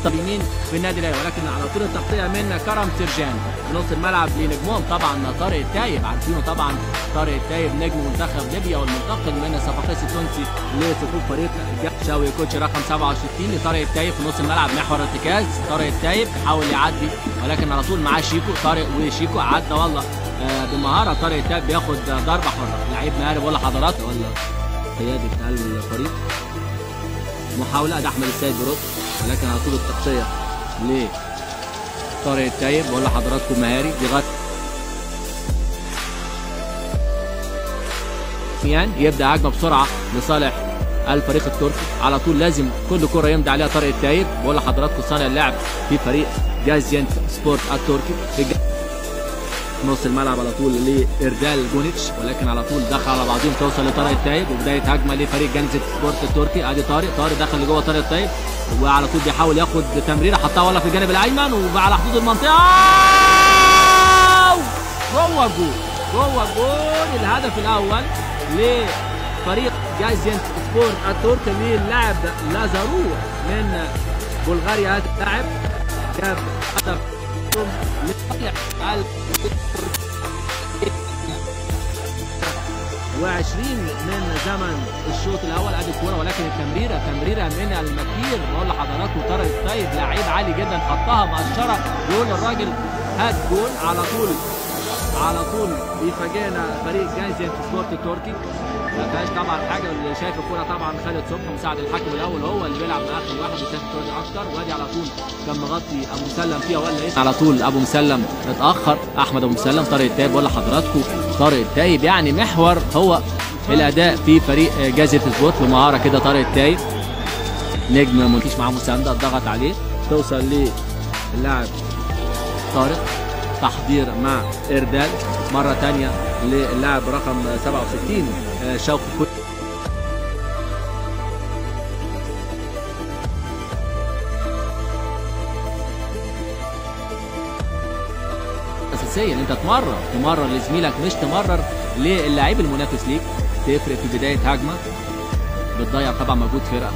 اليمين في النادي الاهلي، ولكن على طول التغطيه من كرم سرجان في نص الملعب لنجمهم طبعا طارق التايب، عارفينه طبعا طارق التايب نجم منتخب ليبيا والمنتقل من الصفاقسي التونسي لصفوف فريق شاوي كوتش رقم 67 لطارق التايب في نص الملعب محور ارتكاز. طارق التايب بيحاول يعدي ولكن على طول معاه شيكو، طارق وشيكو عدى والله بمهاره. طارق التايب بياخد ضربه حره، لعيب مهاري بقول لحضرات ولا قياده الفريق. محاوله ده احمد السيد برد، ولكن على طول التغطيه لطارق التايب بقول لحضراتكم مهاري بيغطي. يبدا هجمه بسرعه لصالح الفريق التركي، على طول لازم كل كره يمضي عليها طارق التايب. بقول لحضراتكم صانع اللعب في فريق جازيانت سبورت التركي في نص الملعب على طول لاردال جونيتش، ولكن على طول دخل على بعضهم توصل لطارق التايب وبدايه هجمه لفريق جازيانت سبورت التركي. ادي طارق دخل لجوه طارق التايب وعلى طول بيحاول ياخد تمريره حطها والله في الجانب الايمن وعلى حدود المنطقه جوه الجول الهدف الاول لفريق جازيانت سبورت التركي للاعب لازارو من بلغاريا. هذا اللاعب جاب هدف لصالح 20 من زمن الشوط الاول. ادي الكوره ولكن تمريره من المكير بقول لحضراتكم طارق التايب لعيب عالي جدا حطها مقشره جول الراجل هات جول. على طول بيفاجئنا فريق جازيانت سبورت التركي، ما فيهاش طبعا حاجه. اللي شايف الكوره طبعا خالد صبحي مساعد الحكم الاول هو اللي بيلعب مع اخر واحد وشايف الكوره اكتر. وادي على طول كان مغطي ابو مسلم فيها ولا ايه؟ على طول ابو مسلم اتاخر، احمد ابو مسلم. طارق التايب بقول لحضراتكم طارق التايب يعني محور هو الاداء في فريق جازيانت سبورت بمهاره كده. طارق التايب نجم ما فيش معاه مسانده، ضغط عليه توصل للاعب طارق، تحضير مع اردال مره ثانيه للاعب رقم 67 شوقي اساسيه ان انت تمرر لزميلك مش تمرر للاعب المنافس ليك، تفرق في بدايه هجمه بتضيع طبعا مجهود فرقه.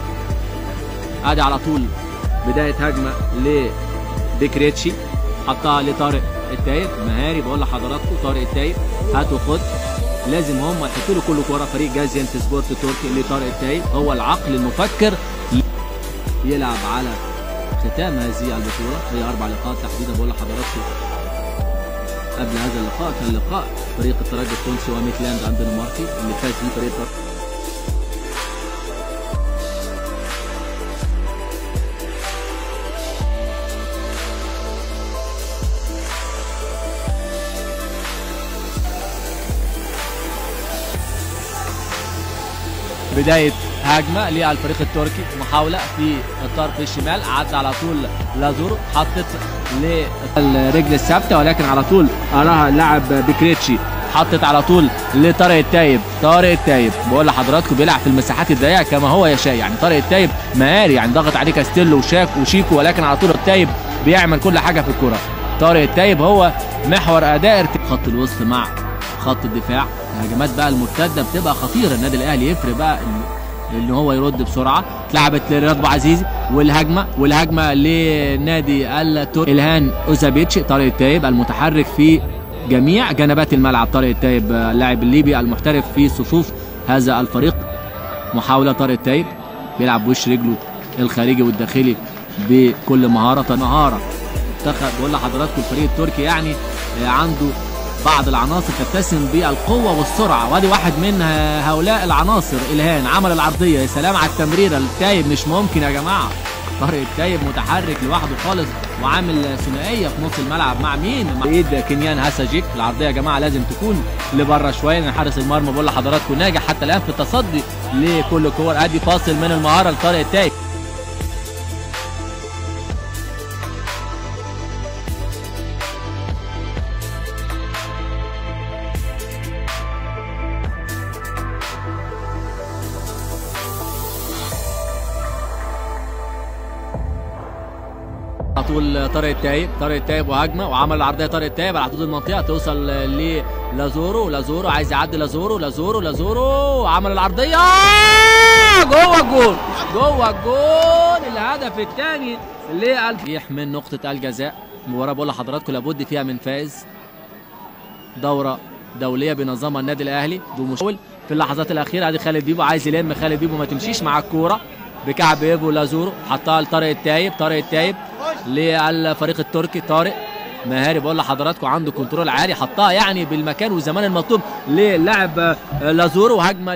ادي على طول بدايه هجمه لبكريتشي حطها لطارق التايب مهاري بقول لحضراتكم. طارق التايب هات وخد، لازم هم يحطوا له كل كوره. فريق جازيانت سبورت التركي لطارق التايب هو العقل المفكر يلعب على ختام هذه البطوله. هي 4 لقاءات تحديدا بقول لحضراتكم. قبل هذا اللقاء كان لقاء فريق الترجي التونسي وميتلاند الدنماركي اللي فاز فيه فريق الترجي. بداية هجمة للفريق التركي، محاولة في الطرف الشمال، عدى على طول لازورو حطت للرجل الثابتة ولكن على طول أراها اللاعب بكريتشي حطت على طول لطارق التايب. طارق التايب بقول لحضراتكم بيلعب في المساحات الضيقة كما هو يشاء، يعني طارق التايب مهاري يعني ضغط عليه كاستيلو وشيكو ولكن على طول التايب بيعمل كل حاجة في الكرة. طارق التايب هو محور أداء خط الوسط مع خط الدفاع. الهجمات بقى المرتده بتبقى خطيره، النادي الاهلي يفرق بقى ان هو يرد بسرعه. اتلعبت لرياض ابو عزيزي والهجمه لنادي التركي الهان اوزابيتش. طارق التايب المتحرك في جميع جنبات الملعب. طارق التايب اللاعب الليبي المحترف في صفوف هذا الفريق. محاوله طارق التايب بيلعب بوش رجله الخارجي والداخلي بكل مهاره. بقول لحضراتكم الفريق التركي يعني عنده بعض العناصر تتسم بالقوة والسرعة، وادي واحد من هؤلاء العناصر. الهان عمل العرضية، يا سلام على التمريرة. التايب مش ممكن يا جماعة، طارق التايب متحرك لوحده خالص وعامل ثنائية في نص الملعب مع مين؟ مع ايد كينيان هاساجيك. العرضية يا جماعة لازم تكون لبره شوية لان حارس المرمى بقول لحضراتكم ناجح حتى الآن في التصدي لكل كور. ادي فاصل من المهارة لطارق التايب. على طول طارق التايب وهجمه وعمل العرضيه. طارق التايب على حدود المنطقه توصل لازورو عايز يعدي لازورو عمل العرضيه جوه الجول اللي الهدف الثاني للفريق من نقطة الجزاء. مباراة بقول لحضراتكم لابد فيها من فائز. دورة دولية بنظامها النادي الأهلي بمشاول في اللحظات الأخيرة. ادي خالد بيبو عايز يلم، خالد بيبو ما تمشيش مع الكورة بكعب ايفو لازورو، حطها لطارق التايب، طارق التايب للفريق التركي. طارق مهاري بقول لحضراتكم عنده كنترول عالي، حطها يعني بالمكان والزمان المطلوب للاعب لازورو، وهجمة